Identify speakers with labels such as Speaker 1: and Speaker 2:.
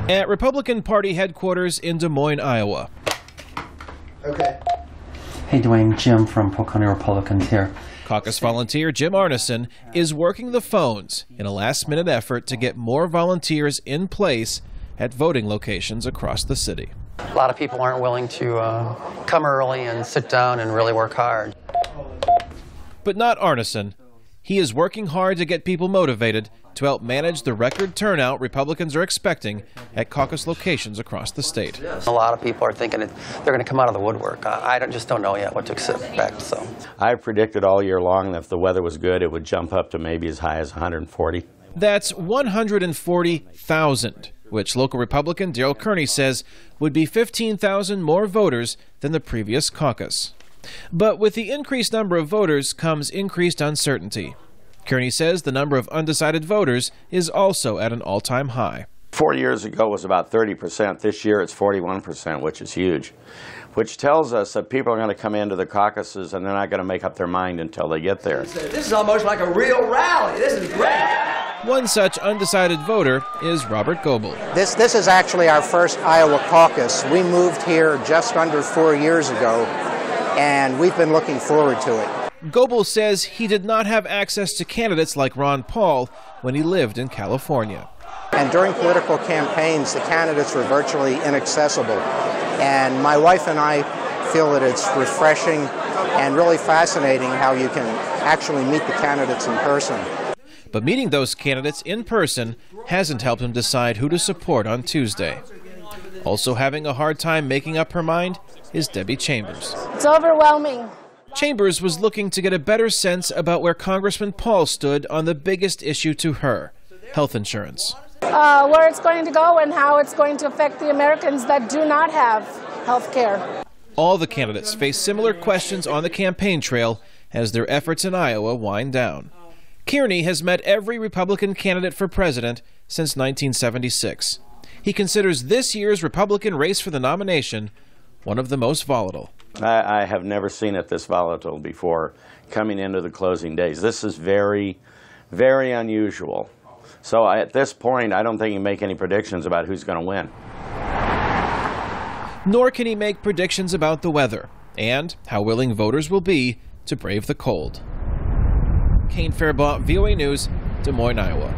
Speaker 1: At Republican Party headquarters in Des Moines, Iowa.
Speaker 2: Okay.
Speaker 3: Hey Dwayne, Jim from Polk County Republicans here.
Speaker 1: Caucus volunteer Jim Arneson is working the phones in a last-minute effort to get more volunteers in place at voting locations across the city.
Speaker 4: A lot of people aren't willing to come early and sit down and really work hard.
Speaker 1: But not Arneson. He is working hard to get people motivated to help manage the record turnout Republicans are expecting at caucus locations across the state.
Speaker 4: A lot of people are thinking they're going to come out of the woodwork. I just don't know yet what to expect. So
Speaker 5: I predicted all year long that if the weather was good, it would jump up to maybe as high as 140.
Speaker 1: That's 140,000, which local Republican Daryl Kearney says would be 15,000 more voters than the previous caucus. But with the increased number of voters comes increased uncertainty. Kearney says the number of undecided voters is also at an all-time high.
Speaker 5: 4 years ago it was about 30%. This year it's 41%, which is huge, which tells us that people are going to come into the caucuses and they're not going to make up their mind until they get there.
Speaker 2: This is almost like a real rally. This is great.
Speaker 1: One such undecided voter is Robert Goebel.
Speaker 6: This is actually our first Iowa caucus. We moved here just under 4 years ago, and we've been looking forward to it.
Speaker 1: Goebel says he did not have access to candidates like Ron Paul when he lived in California.
Speaker 6: And during political campaigns, the candidates were virtually inaccessible. And my wife and I feel that it's refreshing and really fascinating how you can actually meet the candidates in person.
Speaker 1: But meeting those candidates in person hasn't helped him decide who to support on Tuesday. Also having a hard time making up her mind is Debbie Chambers.
Speaker 7: It's overwhelming.
Speaker 1: Chambers was looking to get a better sense about where Congressman Paul stood on the biggest issue to her, health insurance.
Speaker 7: Where it's going to go and how it's going to affect the Americans that do not have health care.
Speaker 1: All the candidates face similar questions on the campaign trail as their efforts in Iowa wind down. Kearney has met every Republican candidate for president since 1976. He considers this year's Republican race for the nomination one of the most volatile.
Speaker 5: I have never seen it this volatile before coming into the closing days. This is very, very unusual. So at this point, I don't think he can make any predictions about who's going to win.
Speaker 1: Nor can he make predictions about the weather and how willing voters will be to brave the cold. Kane, Farabaugh, VOA News, Des Moines, Iowa.